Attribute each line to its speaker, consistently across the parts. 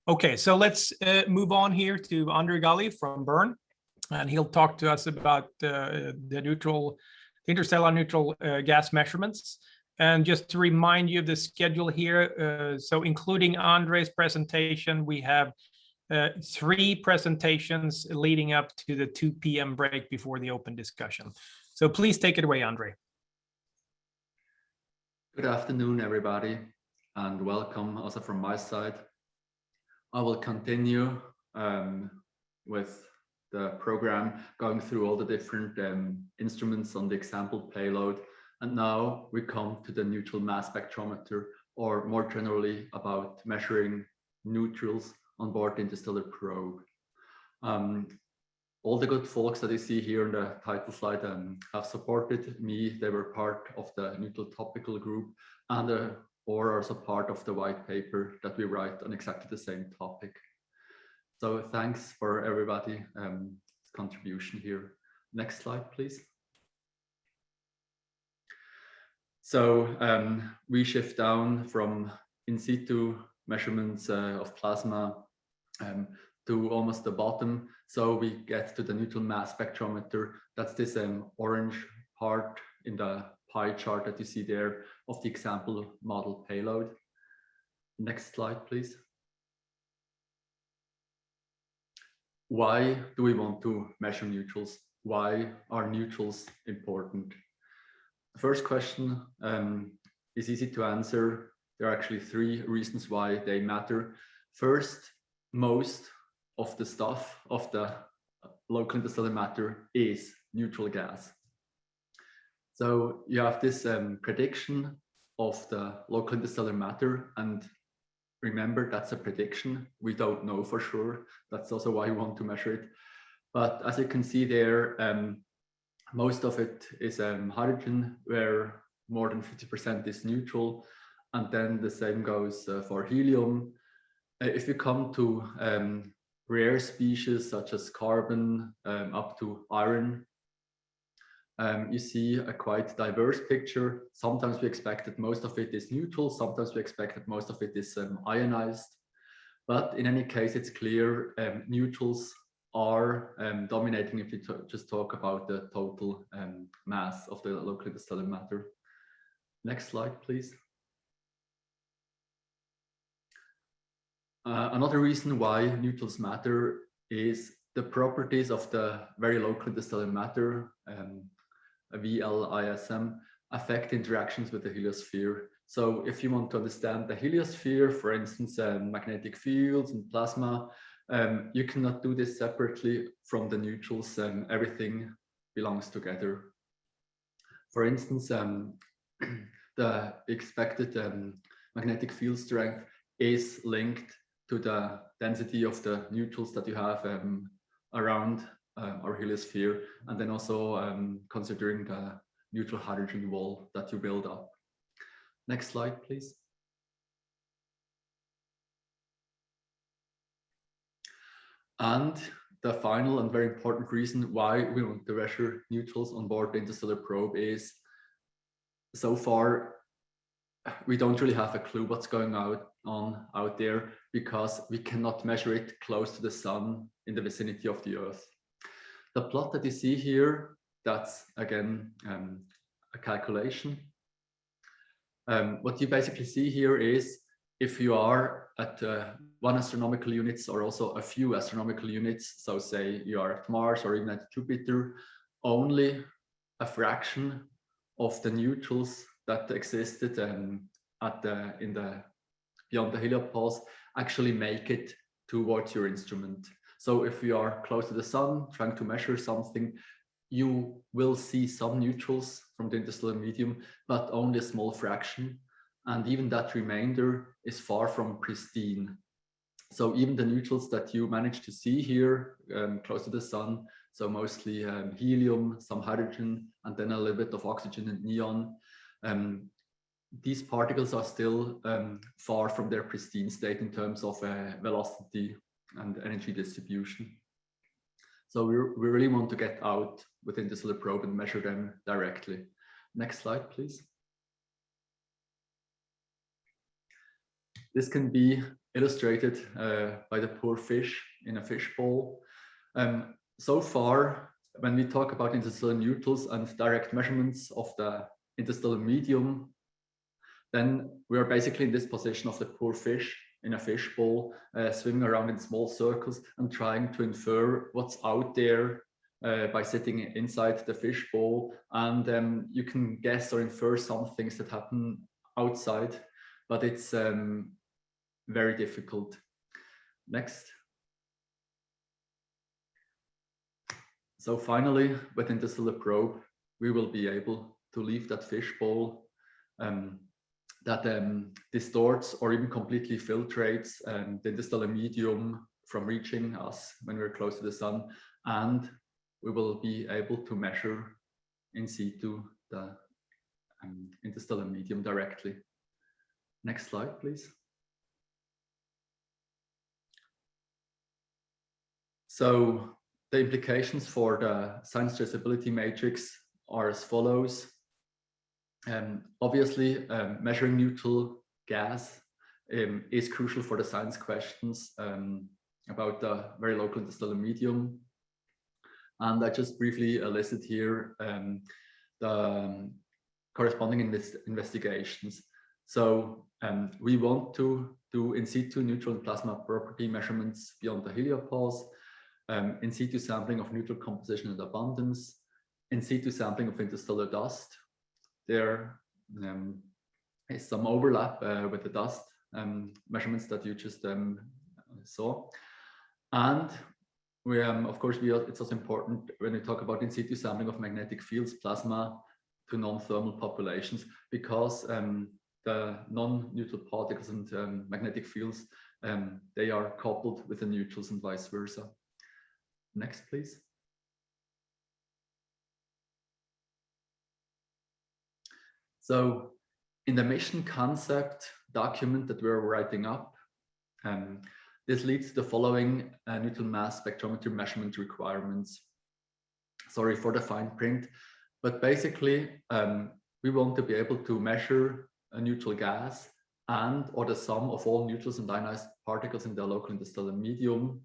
Speaker 1: Okay, so let's move on here to André Galli from Bern, and he'll talk to us about the interstellar neutral gas measurements. And just to remind you of the schedule here, so including Andre's presentation, we have 3 presentations leading up to the 2 p.m. break before the open discussion. So please take it away, André.
Speaker 2: Good afternoon, everybody, and welcome also from my side. I will continue with the program, going through all the different instruments on the example payload. And now we come to the neutral mass spectrometer, or more generally about measuring neutrals on board the Interstellar Probe. All the good folks that you see here in the title slide have supported me. They were part of the neutral topical group and or also part of the white paper that we write on exactly the same topic. So thanks for everybody's contribution here. Next slide, please. So we shift down from in situ measurements of plasma to almost the bottom. So we get to the neutral mass spectrometer. That's this orange part in the pie chart that you see there of the example model payload. Next slide, please. Why do we want to measure neutrals? Why are neutrals important? The first question is easy to answer. There are actually 3 reasons why they matter. First, most of the stuff of the local interstellar matter is neutral gas. So you have this prediction of the local interstellar matter, and remember, that's a prediction. We don't know for sure. That's also why we want to measure it. But as you can see there, most of it is hydrogen, where more than 50% is neutral. And then the same goes for helium. If you come to rare species such as carbon up to iron, you see a quite diverse picture. Sometimes we expect that most of it is neutral. Sometimes we expect that most of it is ionized. But in any case, it's clear neutrals are dominating if you just talk about the total mass of the local interstellar matter. Next slide, please. Another reason why neutrals matter is the properties of the very local interstellar matter, VLISM, affect interactions with the heliosphere. So if you want to understand the heliosphere, for instance, magnetic fields and plasma, you cannot do this separately from the neutrals. Everything belongs together. For instance, the expected magnetic field strength is linked to the density of the neutrals that you have around our heliosphere, and then also considering the neutral hydrogen wall that you build up. Next slide, please. And the final and very important reason why we want to measure neutrals on board the Interstellar Probe is, so far, we don't really have a clue what's going on out there, because we cannot measure it close to the sun in the vicinity of the Earth. The plot that you see here, that's again a calculation. What you basically see here is if you are at 1 astronomical units or also a few astronomical units, so say you are at Mars or even at Jupiter, only a fraction of the neutrals that existed beyond the heliopause actually make it towards your instrument. So if you are close to the sun trying to measure something, you will see some neutrals from the interstellar medium, but only a small fraction. And even that remainder is far from pristine. So even the neutrals that you manage to see here close to the sun, so mostly helium, some hydrogen, and then a little bit of oxygen and neon, these particles are still far from their pristine state in terms of velocity and energy distribution. So we really want to get out with the Interstellar Probe and measure them directly. Next slide, please. This can be illustrated by the poor fish in a fishbowl. So far, when we talk about interstellar neutrals and direct measurements of the interstellar medium, then we are basically in this position of the poor fish in a fishbowl, swimming around in small circles and trying to infer what's out there by sitting inside the fishbowl. And you can guess or infer some things that happen outside, but it's very difficult. Next. So finally, with Interstellar Probe, we will be able to leave that fishbowl that distorts or even completely filtrates the interstellar medium from reaching us when we're close to the sun, and we will be able to measure in situ the interstellar medium directly. Next slide, please. So the implications for the science traceability matrix are as follows. Obviously, measuring neutral gas is crucial for the science questions about the very local interstellar medium. And I just briefly listed here the corresponding investigations. So we want to do in situ neutral and plasma property measurements beyond the heliopause, in situ sampling of neutral composition and abundance, in situ sampling of interstellar dust. There is some overlap with the dust measurements that you just saw. And we, of course, it's also important when we talk about in situ sampling of magnetic fields, plasma to non-thermal populations, because the non-neutral particles and magnetic fields, they are coupled with the neutrals and vice versa. Next, please. So in the mission concept document that we're writing up, this leads to the following neutral mass spectrometer measurement requirements. Sorry for the fine print, but basically we want to be able to measure a neutral gas and or the sum of all neutrals and ionized particles in the local interstellar medium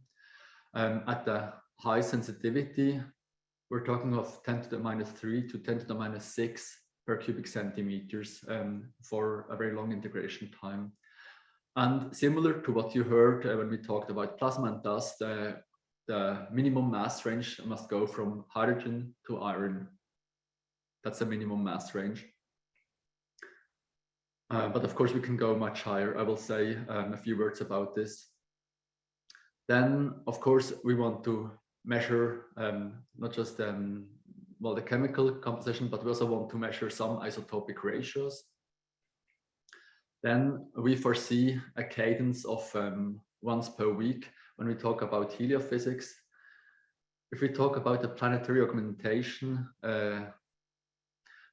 Speaker 2: at the high sensitivity. We're talking of 10 to the -3 to 10 to the -6 per cubic centimeters for a very long integration time. And similar to what you heard when we talked about plasma and dust, the minimum mass range must go from hydrogen to iron. That's the minimum mass range. But of course, we can go much higher. I will say a few words about this. Then, of course, we want to measure not just well, the chemical composition, but we also want to measure some isotopic ratios. Then we foresee a cadence of once per week when we talk about heliophysics. If we talk about the planetary augmentation,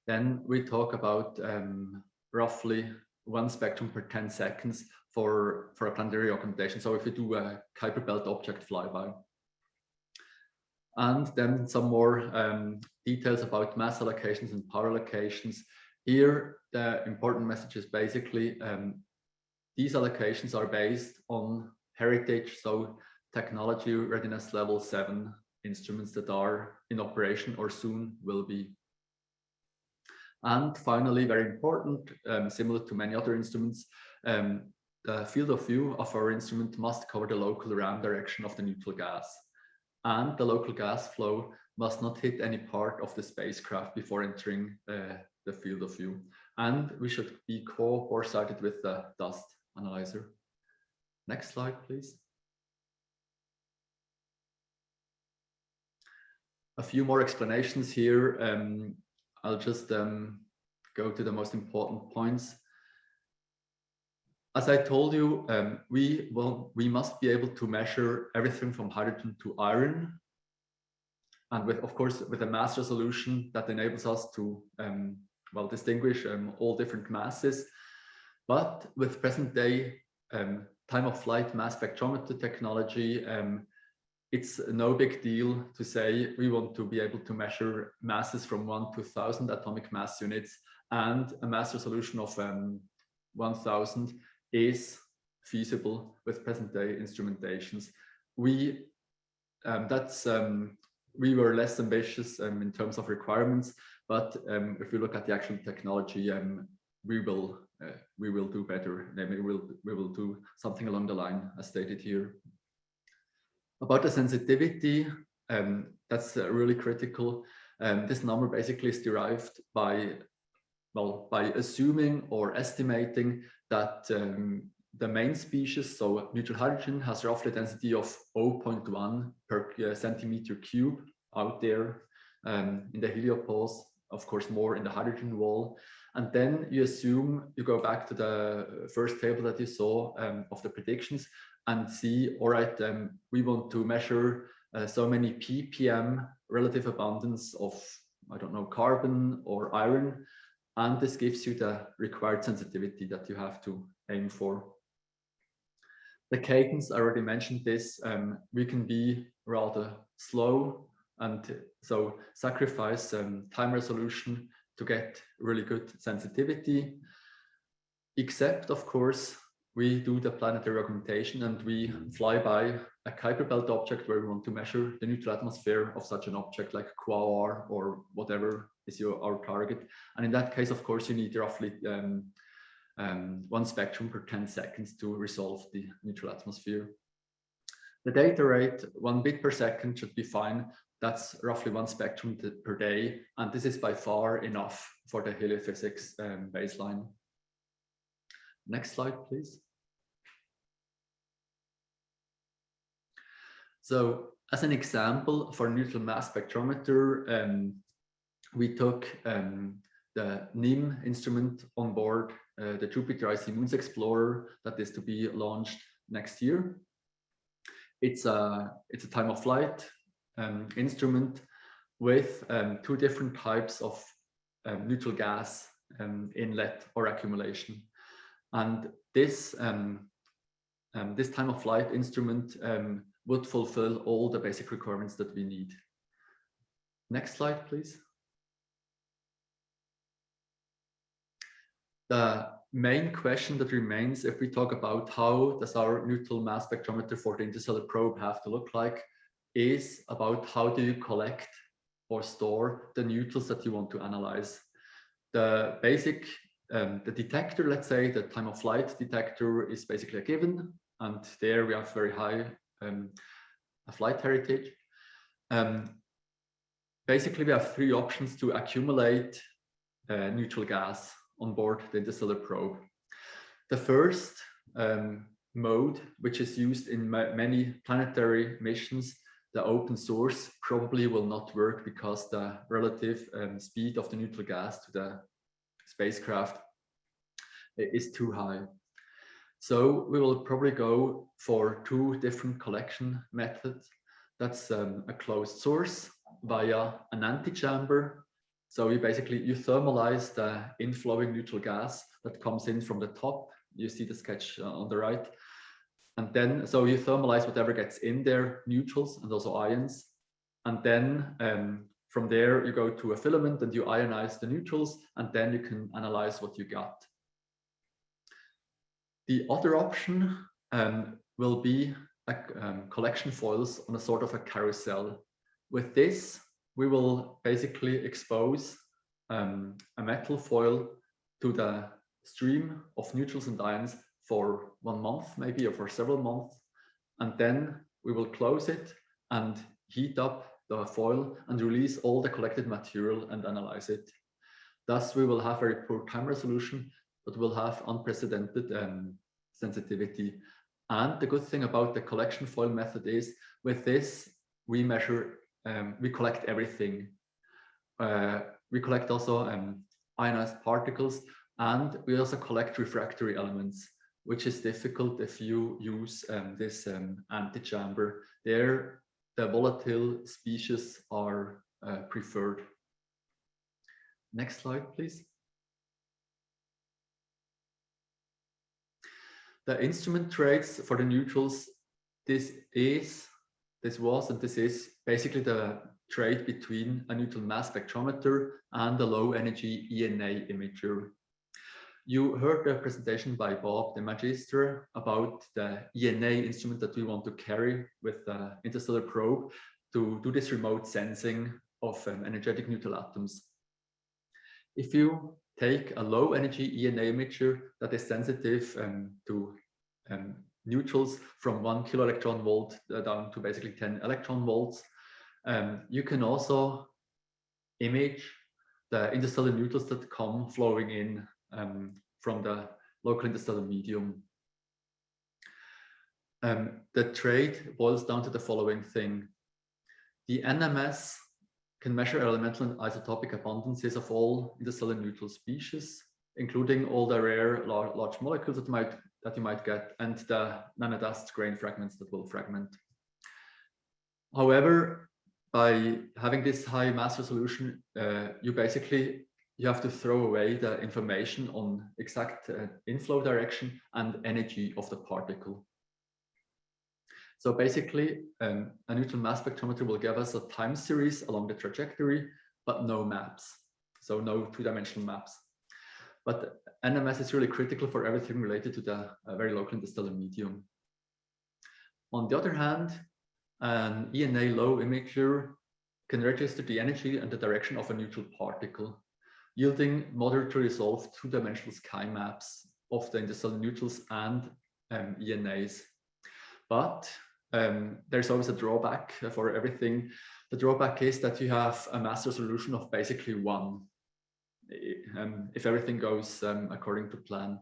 Speaker 2: then we talk about roughly 1 spectrum per 10 seconds for a planetary augmentation. So if we do a Kuiper belt object flyby. And then some more details about mass allocations and power allocations. Here, the important message is basically these allocations are based on heritage, so technology readiness level 7 instruments that are in operation or soon will be. And finally, very important, similar to many other instruments, the field of view of our instrument must cover the local ram direction of the neutral gas. And the local gas flow must not hit any part of the spacecraft before entering the field of view. And we should be cohort-sighted with the dust analyzer. Next slide, please. A few more explanations here. I'll just go to the most important points. As I told you, we must be able to measure everything from hydrogen to iron, and of course, with a mass resolution that enables us to well, distinguish all different masses. But with present day time of flight mass spectrometer technology, it's no big deal to say we want to be able to measure masses from 1 to 1,000 atomic mass units, and a mass resolution of 1,000 is feasible with present-day instrumentations. We were less ambitious in terms of requirements, but if we look at the actual technology, we will do better. We will do something along the line as stated here. About the sensitivity, that's really critical. This number basically is derived by assuming or estimating that the main species, so neutral hydrogen, has roughly a density of 0.1 per centimeter cube out there in the heliopause, of course more in the hydrogen wall. And then you assume, you go back to the first table that you saw of the predictions and see, all right, we want to measure so many ppm relative abundance of, I don't know, carbon or iron. And this gives you the required sensitivity that you have to aim for. The cadence, I already mentioned this, we can be rather slow and so sacrifice time resolution to get really good sensitivity. Except, of course, we do the planetary augmentation and we fly by a Kuiper belt object where we want to measure the neutral atmosphere of such an object like quasar or whatever is our target. And in that case, of course, you need roughly 1 spectrum per 10 seconds to resolve the neutral atmosphere. The data rate, 1 bit per second should be fine. That's roughly 1 spectrum per day. And this is by far enough for the heliophysics baseline. Next slide, please. So as an example for neutral mass spectrometer, we took the NIM instrument on board the Jupiter Icy Moons Explorer that is to be launched next year. It's a time of flight instrument with 2 different types of neutral gas inlet or accumulation. And this time of flight instrument would fulfill all the basic requirements that we need. Next slide, please. The main question that remains, if we talk about how does our neutral mass spectrometer for the Interstellar Probe have to look like, is about how do you collect or store the neutrals that you want to analyze. The basic, the detector, let's say, the time of flight detector is basically a given, and there we have very high flight heritage. Basically, we have 3 options to accumulate neutral gas on board the Interstellar Probe. The first mode, which is used in many planetary missions, the open source, probably will not work because the relative speed of the neutral gas to the spacecraft is too high. So we will probably go for 2 different collection methods. That's a closed source via an antechamber. So you thermalize the inflowing neutral gas that comes in from the top. You see the sketch on the right. And then, so you thermalize whatever gets in there, neutrals and also ions. And then from there, you go to a filament and you ionize the neutrals, and then you can analyze what you got. The other option will be collection foils on a sort of a carousel. With this, we will basically expose a metal foil to the stream of neutrals and ions for 1 month, maybe, or for several months. And then we will close it and heat up the foil and release all the collected material and analyze it. Thus, we will have very poor time resolution, but we'll have unprecedented sensitivity. And the good thing about the collection foil method is, with this, we measure, we collect everything. We collect also ionized particles, and we also collect refractory elements, which is difficult if you use this antechamber. There, the volatile species are preferred. Next slide, please. The instrument traits for the neutrals, this was and this is basically the trait between a neutral mass spectrometer and a low energy ENA imager. You heard the presentation by Bob, the Magister, about the ENA instrument that we want to carry with the Interstellar Probe to do this remote sensing of energetic neutral atoms. If you take a low energy ENA imager that is sensitive to neutrals from 1 kiloelectron volt down to basically 10 electron volts, you can also image the interstellar neutrals that come flowing in from the local interstellar medium. The trade boils down to the following thing. The NMS can measure elemental and isotopic abundances of all interstellar neutral species, including all the rare large molecules that you might get, and the nanodust grain fragments that will fragment. However, by having this high mass resolution, you have to throw away the information on exact inflow direction and energy of the particle. So basically, a neutral mass spectrometer will give us a time series along the trajectory, but no maps. So no two-dimensional maps. But NMS is really critical for everything related to the very local interstellar medium. On the other hand, an ENA low imager can register the energy and the direction of a neutral particle, yielding moderately resolved two-dimensional sky maps of the interstellar neutrals and ENAs. But there's always a drawback for everything. The drawback is that you have a mass resolution of basically 1, if everything goes according to plan.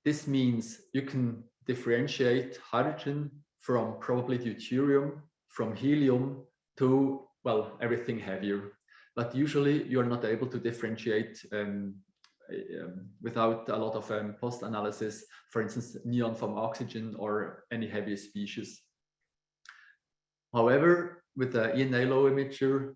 Speaker 2: This means you can differentiate hydrogen from probably deuterium, from helium to, well, everything heavier. But usually you're not able to differentiate without a lot of post-analysis, for instance, neon from oxygen or any heavy species. However, with the ENA low imager,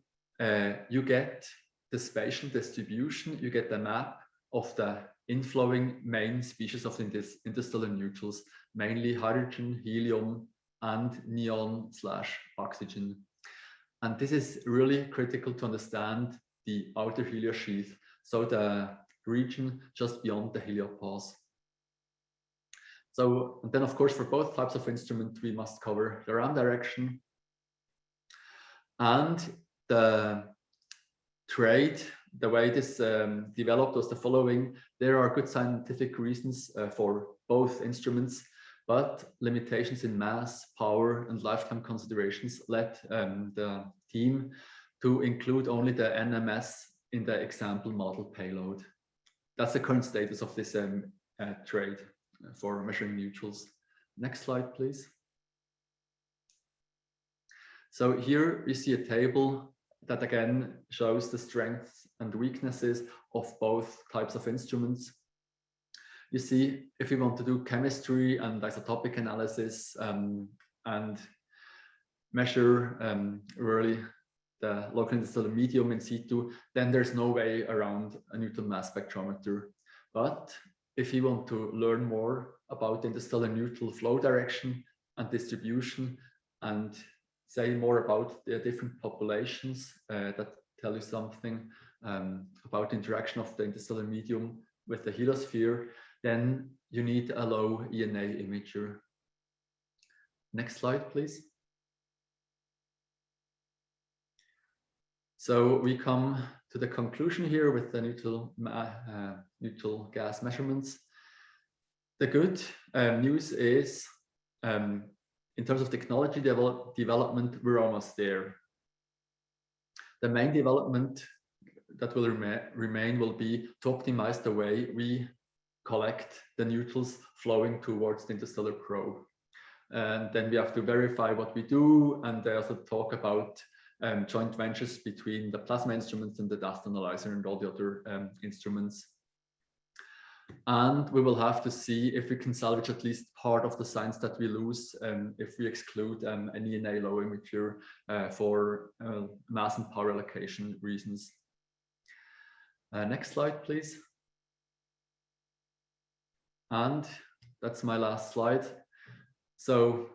Speaker 2: you get the spatial distribution, you get the map of the inflowing main species of interstellar neutrals, mainly hydrogen, helium, and neon/oxygen. And this is really critical to understand the outer heliosheath, so the region just beyond the heliopause. So and then, of course, for both types of instrument, we must cover the RAM direction. And the trade, the way this developed was the following. There are good scientific reasons for both instruments, but limitations in mass, power, and lifetime considerations led the team to include only the NMS in the example model payload. That's the current status of this trade for measuring neutrals. Next slide, please. So here we see a table that again shows the strengths and weaknesses of both types of instruments. You see, if we want to do chemistry and isotopic analysis and measure really the local interstellar medium in situ, then there's no way around a neutral mass spectrometer. But if you want to learn more about interstellar neutral flow direction and distribution, and say more about the different populations that tell you something about the interaction of the interstellar medium with the heliosphere, then you need a low ENA imager. Next slide, please. So we come to the conclusion here with the neutral gas measurements. The good news is, in terms of technology development, we're almost there. The main development that will remain will be to optimize the way we collect the neutrals flowing towards the interstellar probe. And then we have to verify what we do, and they also talk about joint ventures between the plasma instruments and the dust analyzer and all the other instruments. And we will have to see if we can salvage at least part of the science that we lose if we exclude an ENA low imager for mass and power allocation reasons. Next slide, please. And that's my last slide. So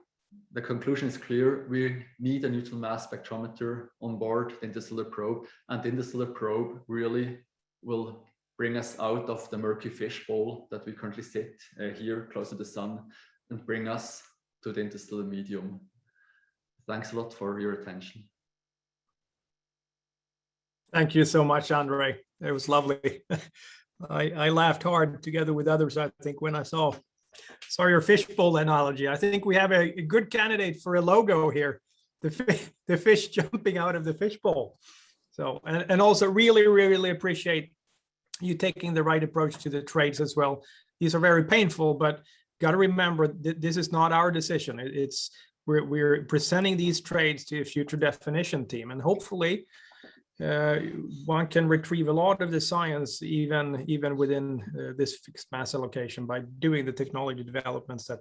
Speaker 2: the conclusion is clear. We need a neutral mass spectrometer on board the Interstellar Probe, and the Interstellar Probe really will bring us out of the murky fishbowl that we currently sit here close to the sun and bring us to the interstellar medium. Thanks a lot for your attention.
Speaker 1: Thank you so much, André. It was lovely. I laughed hard together with others, I think, when I saw your fishbowl analogy. I think we have a good candidate for a logo here, the fish jumping out of the fishbowl. So, and also really appreciate you taking the right approach to the trades as well. These are very painful, but got to remember that this is not our decision. We're presenting these trades to a future definition team, and hopefully one can retrieve a lot of the science even within this fixed mass allocation by doing the technology developments that